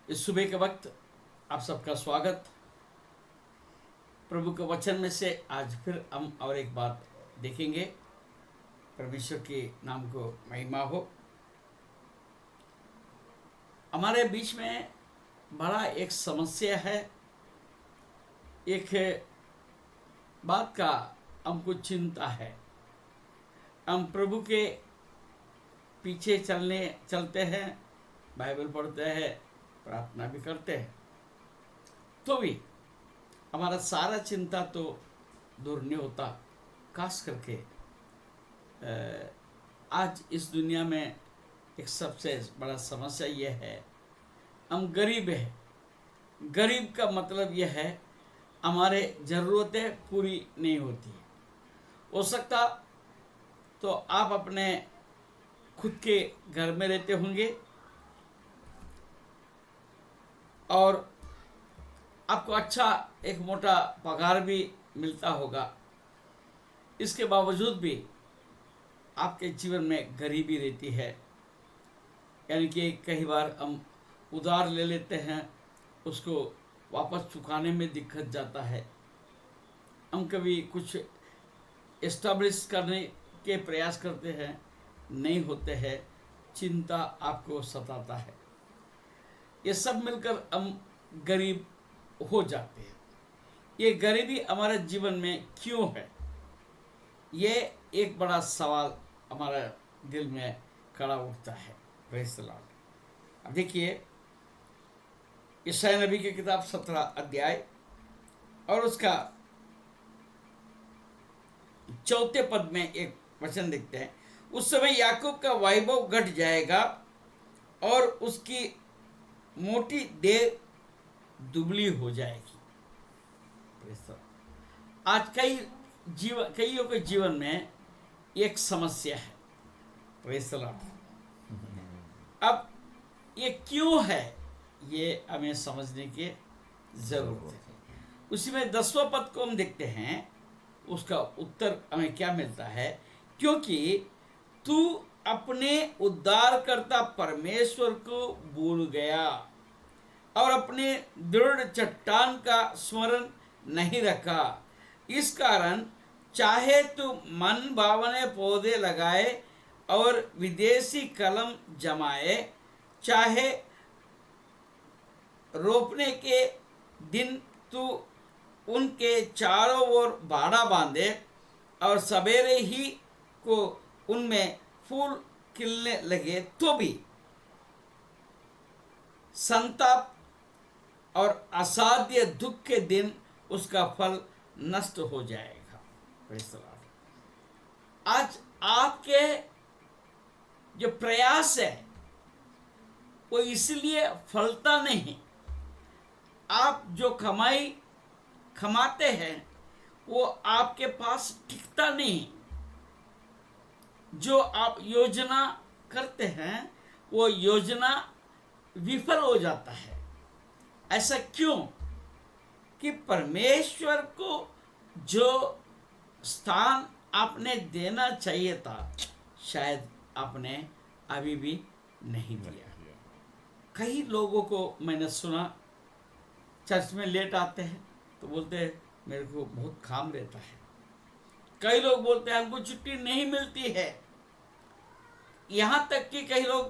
इस सुबह के वक्त आप सबका स्वागत। प्रभु के वचन में से आज फिर हम और एक बात देखेंगे। परमेश्वर के नाम को महिमा हो। हमारे बीच में बड़ा एक समस्या है। एक बात का हमको चिंता है। हम प्रभु के पीछे चलते हैं, बाइबल पढ़ते हैं, प्रार्थना भी करते हैं, तो भी हमारा सारा चिंता तो दूर नहीं होता। खास करके आज इस दुनिया में एक सबसे बड़ा समस्या यह है, हम गरीब हैं। गरीब का मतलब यह है हमारे ज़रूरतें पूरी नहीं होती। हो सकता तो आप अपने खुद के घर में रहते होंगे और आपको अच्छा एक मोटा पगार भी मिलता होगा। इसके बावजूद भी आपके जीवन में गरीबी रहती है। यानी कि कई बार हम उधार ले लेते हैं, उसको वापस चुकाने में दिक्कत जाता है। हम कभी कुछ एस्टैब्लिश करने के प्रयास करते हैं, नहीं होते हैं, चिंता आपको सताता है। ये सब मिलकर हम गरीब हो जाते हैं। ये गरीबी हमारे जीवन में क्यों है, ये एक बड़ा सवाल हमारे दिल में खड़ा उठता है। Praise the Lord. अब देखिए, यशायाह नबी की किताब 17 अध्याय और उसका 4 पद में एक वचन देखते हैं। उस समय याकूब का वैभव घट जाएगा और उसकी मोटी देह दुबली हो जाएगी। आज कईयों के जीवन में एक समस्या है। Praise the Lord. अब ये क्यों है, ये हमें समझने की जरूरत है। उसी में 10वां पद को हम देखते हैं, उसका उत्तर हमें क्या मिलता है। क्योंकि तू अपने उद्धारकर्ता परमेश्वर को भूल गया और अपने दृढ़ चट्टान का स्मरण नहीं रखा। इस कारण चाहे तू मन भावने पौधे लगाए और विदेशी कलम जमाए, चाहे रोपने के दिन तू उनके चारों ओर बाड़ा बांधे और सवेरे ही को उनमें फूल खिलने लगे, तो भी संताप और असाध्य दुख के दिन उसका फल नष्ट हो जाएगा। Praise the Lord. आज आपके जो प्रयास है वो इसलिए फलता नहीं। आप जो कमाते हैं वो आपके पास टिकता नहीं। जो आप योजना करते हैं वो योजना विफल हो जाता है। ऐसा क्यों? कि परमेश्वर को जो स्थान आपने देना चाहिए था, शायद आपने अभी भी नहीं दिया। कई लोगों को मैंने सुना, चर्च में लेट आते हैं तो बोलते हैं मेरे को बहुत काम रहता है। कई लोग बोलते हैं हमको छुट्टी नहीं मिलती है। यहाँ तक कि कई लोग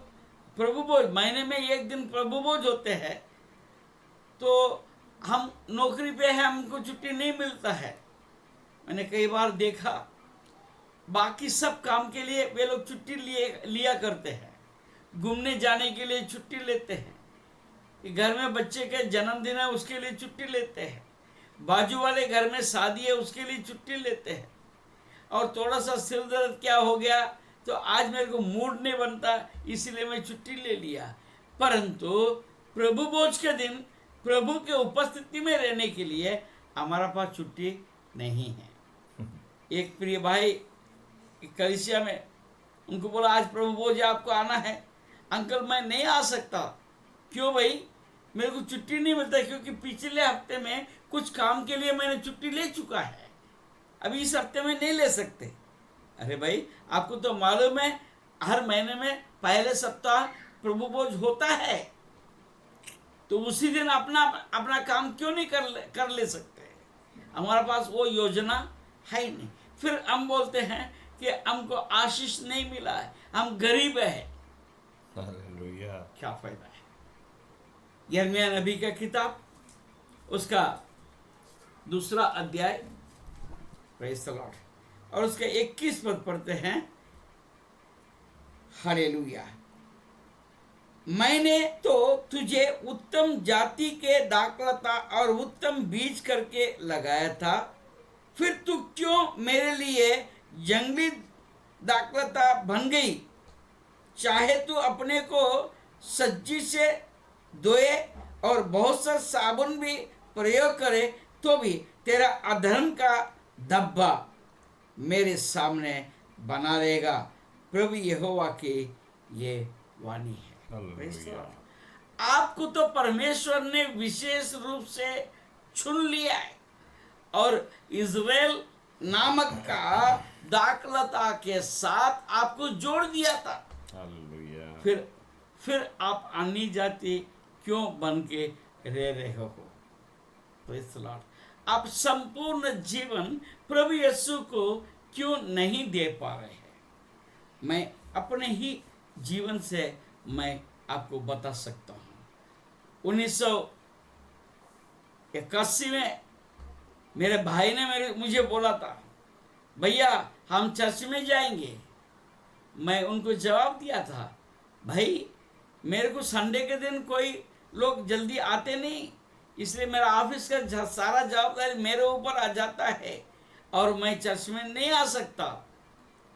प्रभु भोज, महीने में एक दिन प्रभु भोज होते हैं तो हम नौकरी पे हैं, हमको छुट्टी नहीं मिलता है। मैंने कई बार देखा, बाकी सब काम के लिए वे लोग छुट्टी लिया करते हैं। घूमने जाने के लिए छुट्टी लेते हैं, घर में बच्चे के जन्मदिन है उसके लिए छुट्टी लेते हैं, बाजू वाले घर में शादी है उसके लिए छुट्टी लेते हैं। और थोड़ा सा सिर दर्द क्या हो गया तो आज मेरे को मूड नहीं बनता, इसलिए मैं छुट्टी ले लिया। परंतु प्रभु भोज के दिन प्रभु के उपस्थिति में रहने के लिए हमारा पास छुट्टी नहीं है। एक प्रिय भाई कलीसिया में, उनको बोला आज प्रभु भोज आपको आना है। अंकल मैं नहीं आ सकता। क्यों भाई? मेरे को छुट्टी नहीं मिलता, क्योंकि पिछले हफ्ते में कुछ काम के लिए मैंने छुट्टी ले चुका है, अभी इस हफ्ते में नहीं ले सकते। अरे भाई, आपको तो मालूम है हर महीने में पहले सप्ताह प्रभु भोज होता है। तो उसी दिन अपना अपना काम क्यों नहीं कर ले सकते? हमारे पास वो योजना है ही नहीं। फिर हम बोलते हैं कि हमको आशीष नहीं मिला है, हम गरीब है। हालेलुया। क्या फायदा है? यिर्मयाह नबी का किताब उसका 2 अध्याय, प्रेज़ द लॉर्ड, और उसके 21 पद पढ़ते हैं। हालेलुया। मैंने तो तुझे उत्तम जाति के दाखलता और उत्तम बीज करके लगाया था, फिर तू क्यों मेरे लिए जंगली दाखलता बन गई? चाहे तू अपने को सज्जी से धोए और बहुत सा साबुन भी प्रयोग करे, तो भी तेरा अधर्म का धब्बा मेरे सामने बना रहेगा। प्रभु यहोवा की ये वाणी है। हालेलुया। आपको तो परमेश्वर ने विशेष रूप से चुन लिया है और इज़राइल नामक का दाखलता के साथ आपको जोड़ दिया था। हालेलुया। फिर आप अन्य जाति क्यों बन के रह रहे हो? Praise the Lord. आप संपूर्ण जीवन प्रभु यीशु को क्यों नहीं दे पा रहे हैं? मैं अपने ही जीवन से मैं आपको बता सकता हूँ। 1981 में मेरे भाई ने मुझे बोला था, भैया हम चर्च में जाएंगे। मैं उनको जवाब दिया था, भाई मेरे को संडे के दिन कोई लोग जल्दी आते नहीं, इसलिए मेरा ऑफिस का सारा जवाबदारी मेरे ऊपर आ जाता है और मैं चर्च में नहीं आ सकता।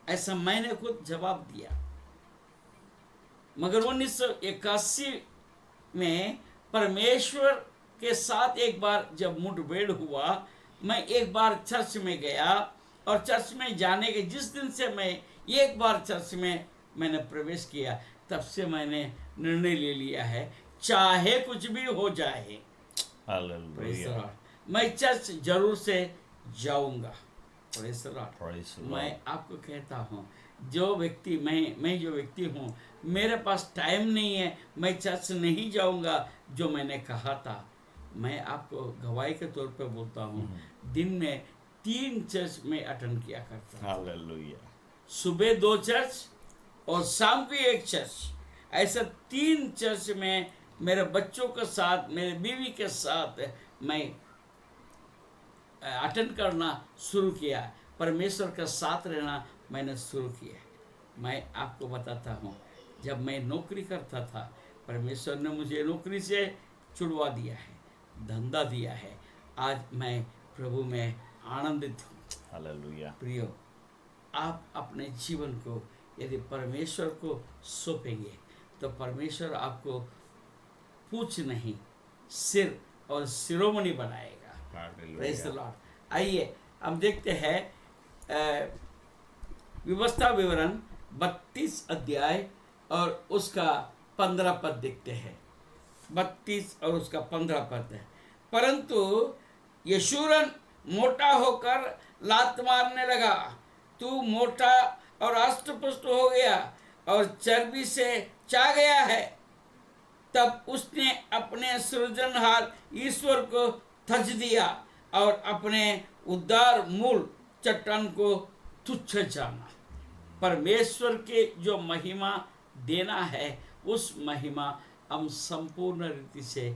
ऐसा मैंने खुद जवाब दिया। मगर 1981 में परमेश्वर के साथ एक बार जब मुठभेड़ हुआ, मैं एक बार चर्च में गया और चर्च में जाने के जिस दिन से मैं एक बार चर्च में मैंने प्रवेश किया, तब से मैंने निर्णय ले लिया है, चाहे कुछ भी हो जाए, हालेलुया। मैं चर्च जरूर से जाऊंगा। Praise the Lord. मैं आपको कहता हूँ, जो व्यक्ति मैं जो व्यक्ति हूँ, मेरे पास टाइम नहीं है, मैं चर्च नहीं जाऊंगा, जो मैंने कहा था, मैं आपको गवाही के तौर पे बोलता हूँ, दिन में 3 चर्च में अटेंड किया करता हूँ। हालेलुया। सुबह 2 चर्च और शाम को 1 चर्च, ऐसा 3 चर्च में मेरे बच्चों के साथ, मेरे बीवी के साथ मैं अटेंड करना शुरू किया। परमेश्वर का साथ रहना मैंने शुरू किया। मैं आपको बताता हूँ, जब मैं नौकरी करता था, परमेश्वर ने मुझे नौकरी से छुड़वा दिया है, धंधा दिया है। आज मैं प्रभु में आनंदित हूँ। हालेलुया। प्रियो, आप अपने जीवन को यदि परमेश्वर को सौंपेंगे तो परमेश्वर आपको पूछ नहीं, सिर और शिरोमणि बनाएगा। Praise the Lord. आइए हम देखते हैं व्यवस्था विवरण 32 अध्याय और उसका 15 पद देखते हैं। 32 और उसका 15 पद है। परंतु यशूरन मोटा होकर लात मारने लगा, तू मोटा और अष्टपुष्ट हो गया और चर्बी से चा गया है। तब उसने अपने सृजनहार ईश्वर को थच दिया और अपने उद्धार मूल चट्टान को तुच्छ जाना। परमेश्वर के जो महिमा देना है, उस महिमा हम संपूर्ण रीति से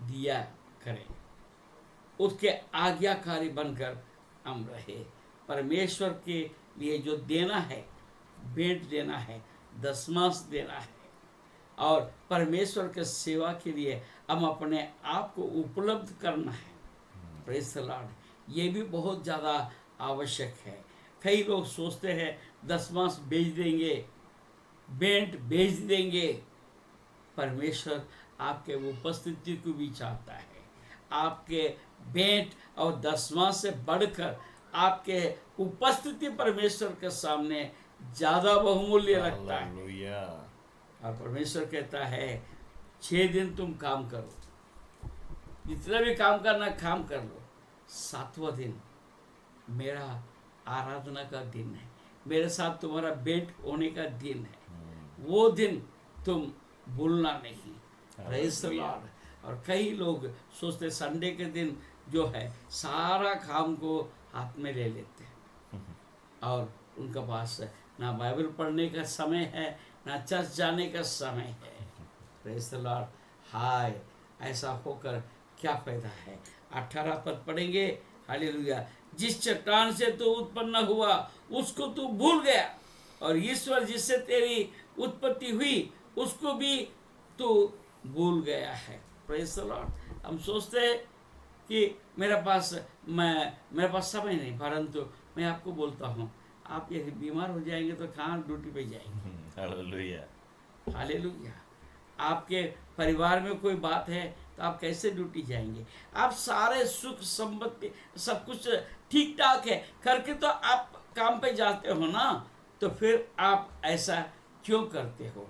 दिया करें, उसके आज्ञाकारी बनकर हम रहे। परमेश्वर के लिए जो देना है, भेंट देना है, दशमांश देना है, और परमेश्वर के सेवा के लिए हम अपने आप को उपलब्ध करना है। Praise the Lord. ये भी बहुत ज़्यादा आवश्यक है। कई लोग सोचते हैं दशमांश भेज देंगे, भेंट भेज देंगे। परमेश्वर आपके उपस्थिति को भी चाहता है। आपके भेंट और दशमांश से बढ़कर आपके उपस्थिति परमेश्वर के सामने ज़्यादा बहुमूल्य रखता है। हालेलुया। और परमेश्वर कहता है 6 दिन तुम काम करो, जितना भी काम करना काम कर लो, 7वां दिन मेरा आराधना का दिन है, मेरे साथ तुम्हारा भेंट होने का दिन है। वो दिन तुम भूलना नहीं। Praise the Lord. और कई लोग सोचते संडे के दिन जो है सारा काम को हाथ में ले लेते हैं और उनका पास ना बाइबल पढ़ने का समय है ना चर्च जाने का समय है। Praise the Lord. हाय, ऐसा होकर क्या फायदा है। 18 पद पढ़ेंगे। हालेलुया। जिस चट्टान से तू उत्पन्न हुआ उसको तू भूल गया और ईश्वर जिससे तेरी उत्पत्ति हुई उसको भी तू भूल गया है। Praise the Lord. हम सोचते हैं कि मेरे पास समय नहीं, परंतु मैं आपको बोलता हूँ आप यदि बीमार हो जाएंगे तो कहाँ ड्यूटी पे जाएंगे। हालेलुया। हालेलुया। आपके परिवार में कोई बात है तो आप कैसे ड्यूटी जाएंगे। आप सारे सुख संपत्ति सब कुछ ठीक ठाक है करके तो आप काम पे जाते हो ना, तो फिर आप ऐसा क्यों करते हो।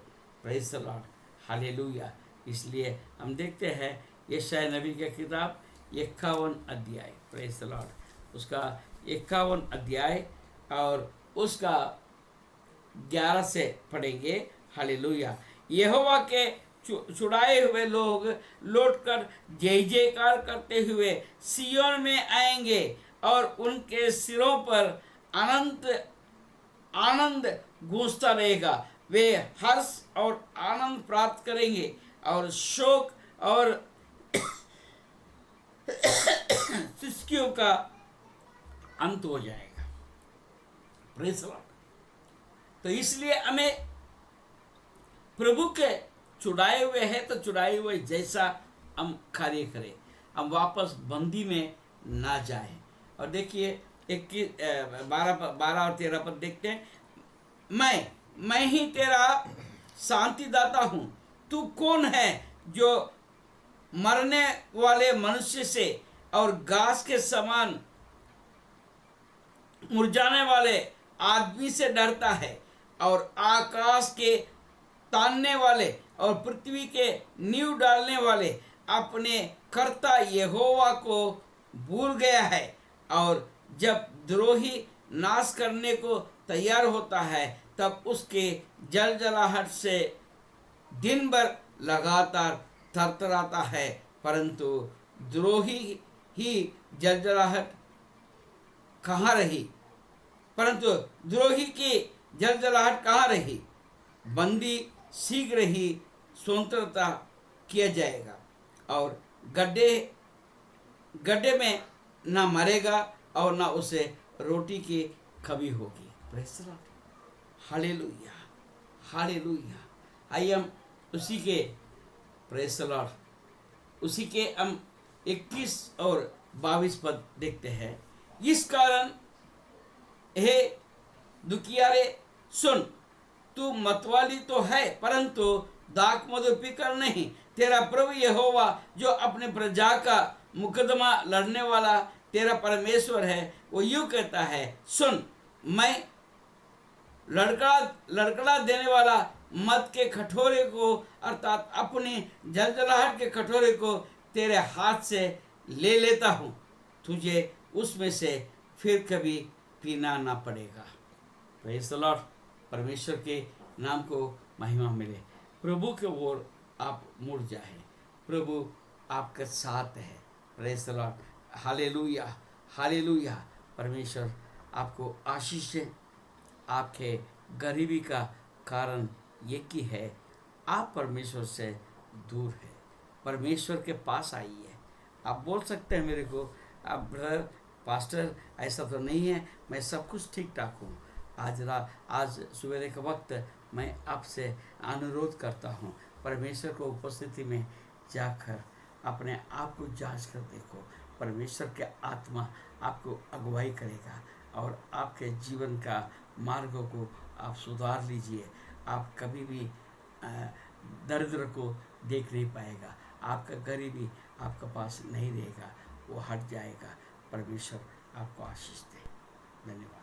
Praise the Lord. हालेलुया। इसलिए हम देखते हैं यशायाह नबी की किताब 51 अध्याय। Praise the Lord. उसका 51 अध्याय और उसका 11 से पढ़ेंगे। हालेलुया। यहोवा के छुड़ाए हुए लोग लौटकर जय जयकार करते हुए सियोन में आएंगे और उनके सिरों पर अनंत आनंद गूंजता रहेगा। वे हर्ष और आनंद प्राप्त करेंगे और शोक और सिसकियों का अंत हो जाएगा। Praise the Lord. तो इसलिए हमें प्रभु के छुड़ाए हुए हैं तो छुड़ाए हुए जैसा हम कार्य करें, हम वापस बंदी में ना जाएं। और देखिए 12 और 13 पर देखते हैं। मैं ही तेरा शांतिदाता हूँ। तू कौन है जो मरने वाले मनुष्य से और घास के समान मुरझाने वाले आदमी से डरता है और आकाश के तानने वाले और पृथ्वी के नींव डालने वाले अपने कर्ता यहोवा को भूल गया है। और जब द्रोही नाश करने को तैयार होता है तब उसके जलजलाहट से दिन भर लगातार थरथराता है, परंतु द्रोही ही जलजलाहट कहाँ रही। परंतु द्रोही की जलजलाहट कहाँ रही। बंदी शीघ्र ही स्वतंत्रता किया जाएगा और गड्ढे में ना मरेगा और ना उसे रोटी की कमी होगी। Praise the Lord. Hallelujah. Hallelujah. आइए हम उसी के प्रेज़ द लॉर्ड उसी के हम 21 और 22 पद देखते हैं। इस कारण हे दुखियारे सुन, तू मतवाली तो है परंतु दाख मधु पीकर नहीं। तेरा प्रभु यहोवा जो अपने प्रजा का मुकदमा लड़ने वाला तेरा परमेश्वर है, वो यूं कहता है, सुन, मैं लड़खड़ा देने वाला मद के कटोरे को अर्थात अपनी जलजलाहट के कटोरे को तेरे हाथ से ले लेता हूँ। तुझे उसमें से फिर कभी पीना ना पड़ेगा। Praise the Lord. परमेश्वर के नाम को महिमा मिले। प्रभु के ओर आप मुड़ जाए। प्रभु आपके साथ है। Praise the Lord. Hallelujah. Hallelujah. परमेश्वर आपको आशीष दे। आपके गरीबी का कारण ये की है आप परमेश्वर से दूर है। परमेश्वर के पास आइए। आप बोल सकते हैं मेरे को, आप ब्रदर पास्टर ऐसा तो नहीं है, मैं सब कुछ ठीक ठाक हूँ। आज सवेरे के वक्त मैं आपसे अनुरोध करता हूँ, परमेश्वर को उपस्थिति में जाकर अपने आप को जांच कर देखो। परमेश्वर के आत्मा आपको अगुवाई करेगा और आपके जीवन का मार्गों को आप सुधार लीजिए। आप कभी भी दरिद्र को देख नहीं पाएगा। आपका गरीबी आपके पास नहीं रहेगा, वो हट जाएगा। परमेश्वर आपको आशीष दे। धन्यवाद।